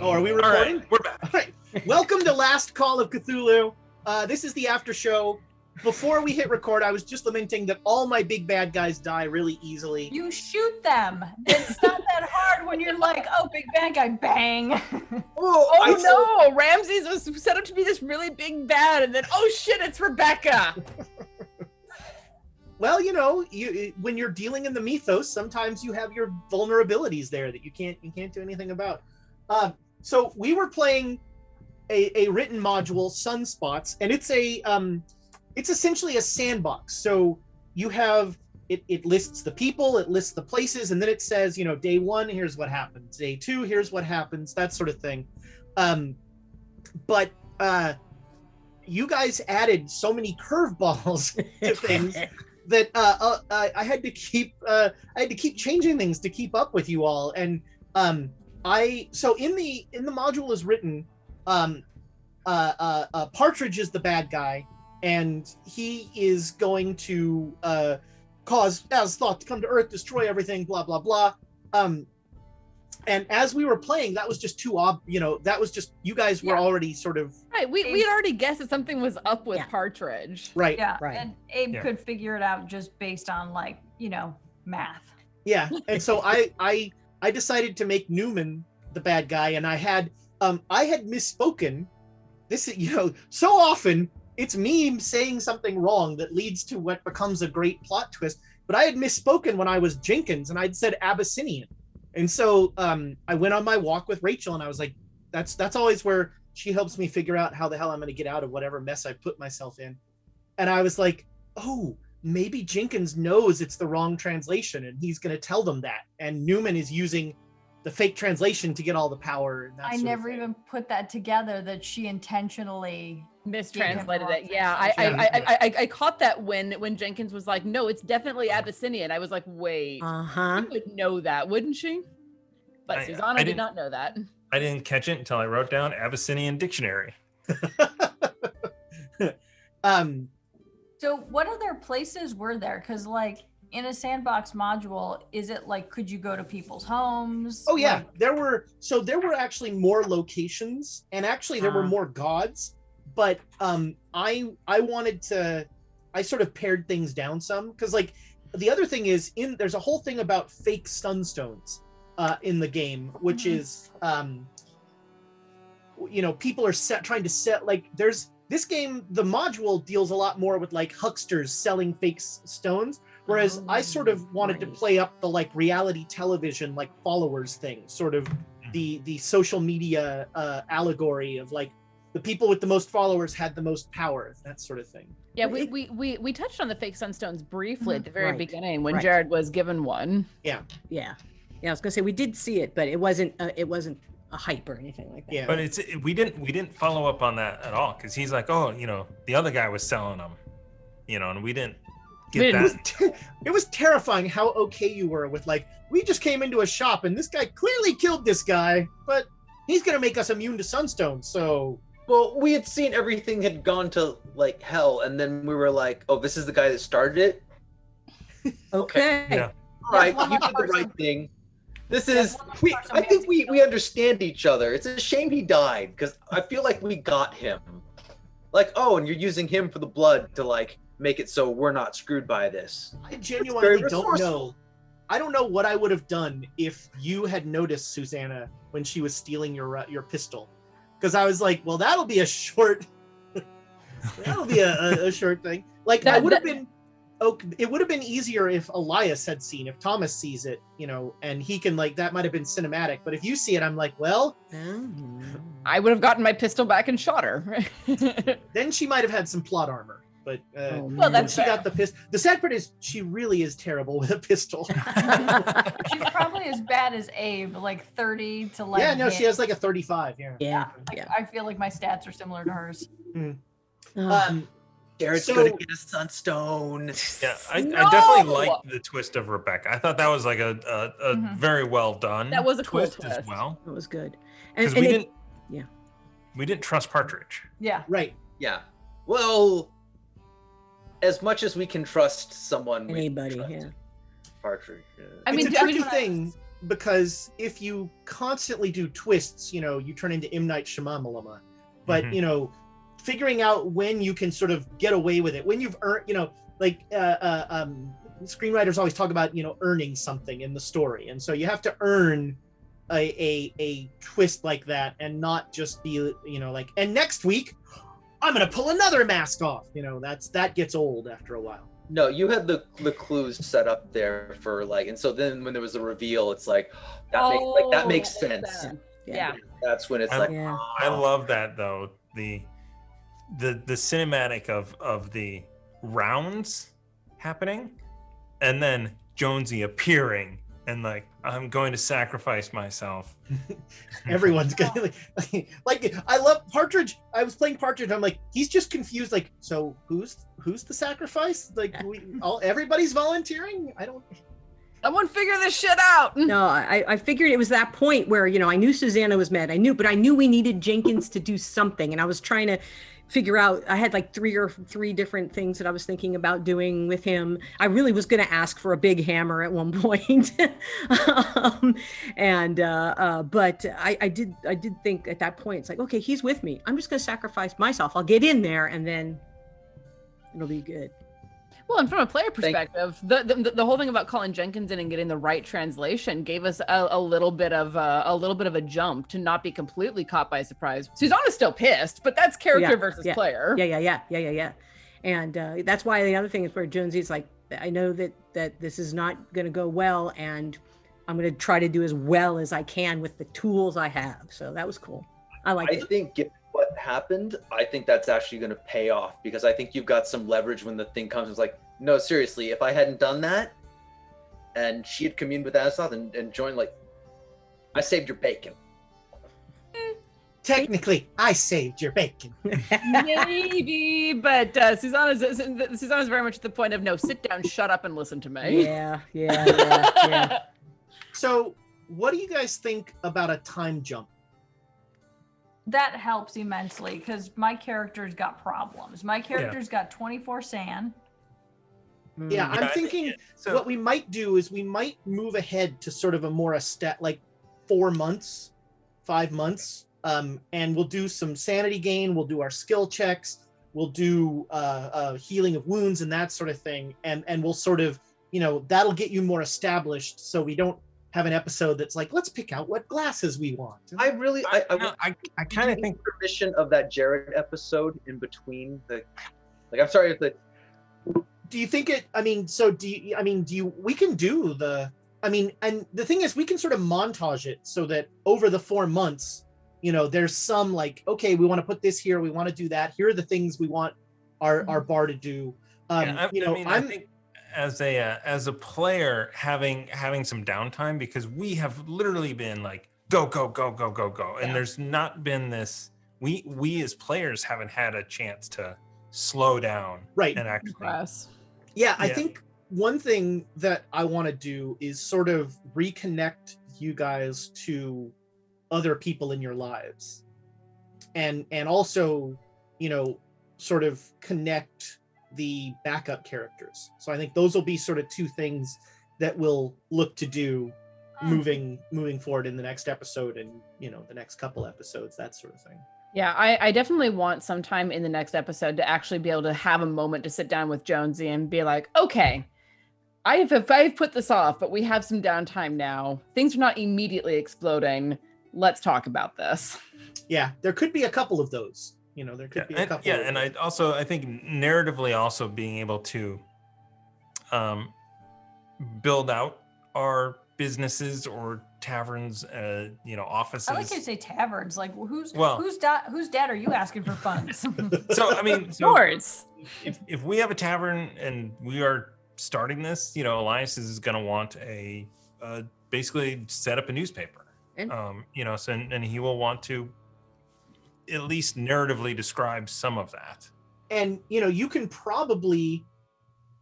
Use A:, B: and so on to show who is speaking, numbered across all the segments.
A: Oh, are we recording?
B: All right, we're back.
A: All right. Welcome to Last Call of Cthulhu. This is the after show. Before we hit record, I was just lamenting that all my big bad guys die really easily.
C: You shoot them. It's not that hard when you're like, oh, big bad guy, bang.
D: Oh no, Ramses was set up to be this really big bad, and then oh shit, it's Rebecca.
A: Well, you know, when you're dealing in the mythos, sometimes you have your vulnerabilities there that you can't do anything about. So we were playing a written module, Sunspots, and it's essentially a sandbox. So you have it lists the people, it lists the places, and then it says, you know, day 1, here's what happens. Day 2, here's what happens. That sort of thing. But you guys added so many curveballs to things that I had to keep changing things to keep up with you all. And so in the module is written, Partridge is the bad guy, and he is going to cause as thought to come to Earth, destroy everything, blah blah blah. And as we were playing, that was just too that was just, you guys were already sort of
D: right. We had already guessed that something was up with Partridge.
A: Right.
C: Yeah.
A: Right.
C: And Abe could figure it out just based on math. Yeah.
A: And so I decided to make Newman the bad guy, and I had misspoken. This, so often it's me saying something wrong that leads to what becomes a great plot twist. But I had misspoken when I was Jenkins, and I'd said Abyssinian. And so I went on my walk with Rachel, and I was like, that's always where she helps me figure out how the hell I'm going to get out of whatever mess I put myself in. And I was like, oh, maybe Jenkins knows it's the wrong translation, and he's going to tell them that. And Newman is using the fake translation to get all the power. And that
C: I never even put that together, that she intentionally
D: mistranslated it. Yeah, I caught that when Jenkins was like, no, it's definitely Abyssinian. I was like, wait, she would know that, wouldn't she? But Susanna did not know that.
B: I didn't catch it until I wrote down Abyssinian dictionary.
C: So what other places were there? Because in a sandbox module, is it could you go to people's homes?
A: Oh yeah, there were actually more locations, and actually there were more gods. But I sort of pared things down some, because the other thing is there's a whole thing about fake Sunstones in the game, which is people are trying to set there's this game, the module deals a lot more with hucksters selling fake stones, whereas I sort of wanted to play up the reality television followers thing, sort of the social media allegory of the people with the most followers had the most power, that sort of thing.
D: Yeah, we touched on the fake Sunstones briefly at the very beginning when Jared was given one.
E: Yeah. I was gonna say we did see it, but it wasn't a hype or anything like that.
A: Yeah.
B: But we didn't follow up on that at all, because he's like, oh, the other guy was selling them, and we didn't get that.
A: It was terrifying how okay you were with we just came into a shop and this guy clearly killed this guy, but he's gonna make us immune to sunstones, so.
F: Well, we had seen everything had gone to hell, and then we were like, oh, this is the guy that started it?
E: Okay.
B: Yeah.
F: All right, you did the right thing. This is, I think we understand each other. It's a shame he died, because I feel like we got him. And you're using him for the blood to make it so we're not screwed by this.
A: I genuinely don't know. I don't know what I would have done if you had noticed Susanna when she was stealing your pistol. Because I was like, well, that'll be a short short thing. I would have been, it would have been easier if Elias had seen, if Thomas sees it, and he can that might have been cinematic. But if you see it, I'm like, well,
D: I would have gotten my pistol back and shot her.
A: Then she might have had some plot armor. But
D: well, that's
A: she got the pistol. The sad part is she really is terrible with a pistol.
C: She's probably as bad as Abe, 30 to
A: Yeah, no, she has a 35.
C: Yeah. I feel like my stats are similar to hers.
F: Jared's gonna get a sunstone.
B: Yeah, I definitely liked the twist of Rebecca. I thought that was a very well done.
D: That was a
B: twist
D: cool twist
B: as well.
E: It was good.
B: Because we didn't trust Partridge.
C: Yeah.
A: Right.
F: Yeah. Well, as much as we can trust someone,
E: anybody,
F: Partridge.
A: It's a tricky thing because if you constantly do twists, you turn into M. Night Shyamalan. But figuring out when you can sort of get away with it, when you've earned, screenwriters always talk about earning something in the story, and so you have to earn a twist like that, and not just be and next week I'm gonna pull another mask off. That gets old after a while.
F: No, you had the clues set up there for and so then when there was a reveal, it's that makes sense.
D: Yeah.
F: That's when it's
B: I love that though. The cinematic of the rounds happening, and then Jonesy appearing and I'm going to sacrifice myself.
A: Everyone's gonna I love Partridge. I was playing Partridge. I'm he's just confused. So who's the sacrifice? Everybody's volunteering.
D: Someone figure this shit out.
E: No, I figured it was that point where I knew Susanna was mad. I knew we needed Jenkins to do something, and I was trying to figure out. I had three different things that I was thinking about doing with him. I really was going to ask for a big hammer at one point, but I did think at that point it's okay, he's with me. I'm just going to sacrifice myself. I'll get in there, and then it'll be good.
D: Well, and from a player perspective, the whole thing about calling Jenkins in and getting the right translation gave us a little bit of a jump to not be completely caught by surprise. Susanna's still pissed, but that's character versus player.
E: Yeah. And that's why the other thing is where Jonesy's I know that this is not going to go well, and I'm going to try to do as well as I can with the tools I have. So that was cool. I
F: think what happened, I think that's actually going to pay off, because I think you've got some leverage when the thing comes. It's no, seriously, if I hadn't done that and she had communed with Azoth and joined, I saved your bacon.
A: Technically, I saved your bacon.
D: Maybe, but Susanna's very much at the point of, no, sit down, shut up, and listen to me.
E: Yeah.
A: So what do you guys think about a time jump?
C: That helps immensely, because my character's got problems. My character's got 24 sand.
A: Yeah, I'm thinking what we might do is we might move ahead to sort of a more 4 months, 5 months, and we'll do some sanity gain. We'll do our skill checks. We'll do healing of wounds and that sort of thing, and we'll sort of that'll get you more established, so we don't have an episode that's let's pick out what glasses we want.
F: I kind of think permission of that Jared episode in between the, I'm sorry if the.
A: Do you think it? We can do the. And the thing is, we can sort of montage it so that over the 4 months, there's some okay, we want to put this here, we want to do that. Here are the things we want our bar to do.
B: I think as a player having some downtime, because we have literally been go, and there's not been this. We as players haven't had a chance to slow down,
A: right,
B: and actually.
A: I think one thing that I want to do is sort of reconnect you guys to other people in your lives, and also sort of connect the backup characters. So I think those will be sort of two things that we'll look to do moving forward in the next episode, and the next couple episodes, that sort of thing.
D: Yeah, I definitely want sometime in the next episode to actually be able to have a moment to sit down with Jonesy and be okay, I've put this off, but we have some downtime now. Things are not immediately exploding. Let's talk about this.
A: Yeah, there could be a couple of those. There could be a couple.
B: Yeah, and I think narratively also being able to build out our businesses or taverns, offices.
C: I like to say taverns. Whose dad are you asking for funds?
D: Yours.
B: If we have a tavern and we are starting this, Elias is going to want a basically set up a newspaper. And he will want to at least narratively describe some of that.
A: And you can probably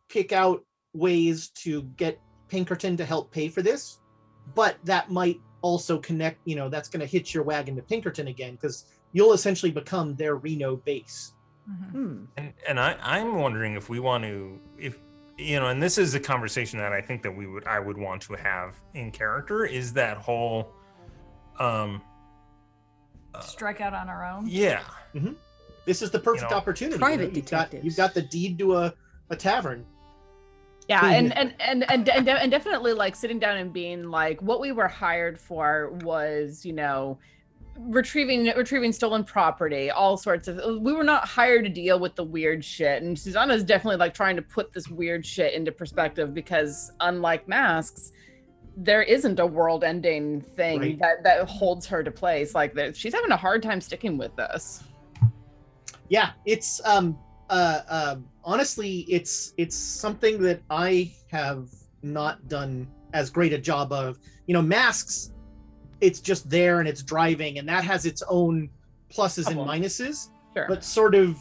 A: pick out ways to get Pinkerton to help pay for this, but that might also connect, that's going to hitch your wagon to Pinkerton again, because you'll essentially become their Reno base.
C: Mm-hmm.
B: And I'm wondering if we want to, if and this is a conversation that I think that I would want to have in character, is that whole
C: strike out on our own.
B: Yeah.
A: Mm-hmm. This is the perfect opportunity.
E: Private detectives.
A: You've got the deed to a tavern.
D: Yeah, and definitely like sitting down and being like, what we were hired for was, retrieving stolen property, all sorts of. We were not hired to deal with the weird shit, and Susanna's definitely like trying to put this weird shit into perspective, because unlike Masks, there isn't a world-ending thing that holds her to place. Like she's having a hard time sticking with this.
A: Yeah, it's honestly, it's something that I have not done as great a job of. Masks, it's just there and it's driving, and that has its own pluses and minuses.
D: Sure.
A: But sort of,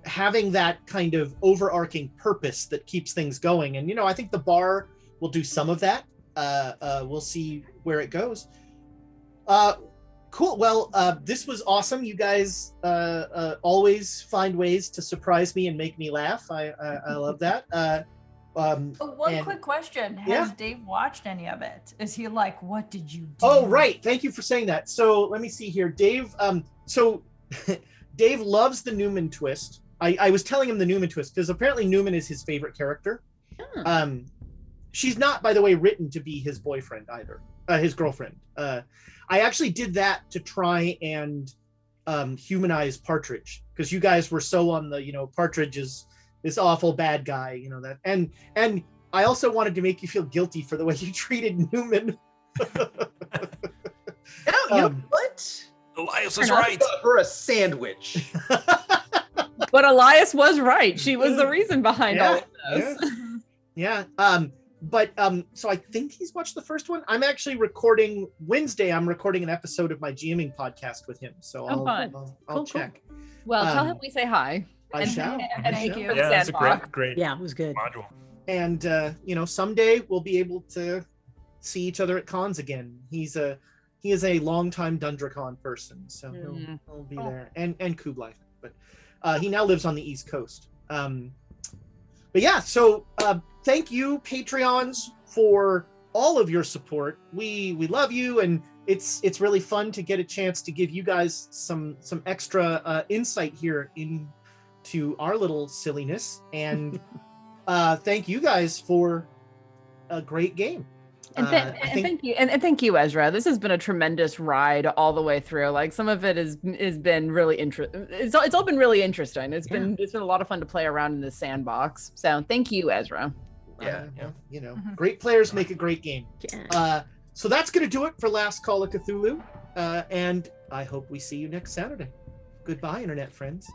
A: having that kind of overarching purpose that keeps things going. And, I think the bar will do some of that. We'll see where it goes. Cool. Well, this was awesome. You guys always find ways to surprise me and make me laugh. I love that.
C: One quick question. Has Dave watched any of it? Is he like, what did you do?
A: Oh, right. Thank you for saying that. So let me see here. Dave, so Dave loves the Newman twist. I was telling him the Newman twist because apparently Newman is his favorite character. She's not, by the way, written to be his boyfriend either, his girlfriend. I actually did that to try and humanize Partridge, because you guys were so on the, Partridge is this awful bad guy, that, and I also wanted to make you feel guilty for the way you treated Newman.
F: What?
B: Elias is right.
F: For a sandwich.
D: But Elias was right. She was the reason behind all of this.
A: Yeah. So I think he's watched the first one. I'm actually recording Wednesday. I'm recording an episode of my GMing podcast with him. So I'll check.
D: Cool. Well, tell him we say hi.
A: I shall.
D: And thank you.
B: Yeah, it's a great.
E: Yeah, it was good.
B: Module.
A: And someday we'll be able to see each other at cons again. He is a longtime DundraCon person, so he'll be there. And Kublai, but he now lives on the East Coast. But yeah, so thank you, Patreons, for all of your support. We love you, and it's really fun to get a chance to give you guys some extra insight here into our little silliness. And thank you guys for a great game.
D: And thank you, and thank you, Ezra. This has been a tremendous ride all the way through. Like, some of it has been really interesting. It's all been really interesting. It's been a lot of fun to play around in this sandbox. So thank you, Ezra.
F: Yeah.
A: Great players make a great game. So that's gonna do it for Last Call of Cthulhu, and I hope we see you next Saturday. Goodbye, internet friends.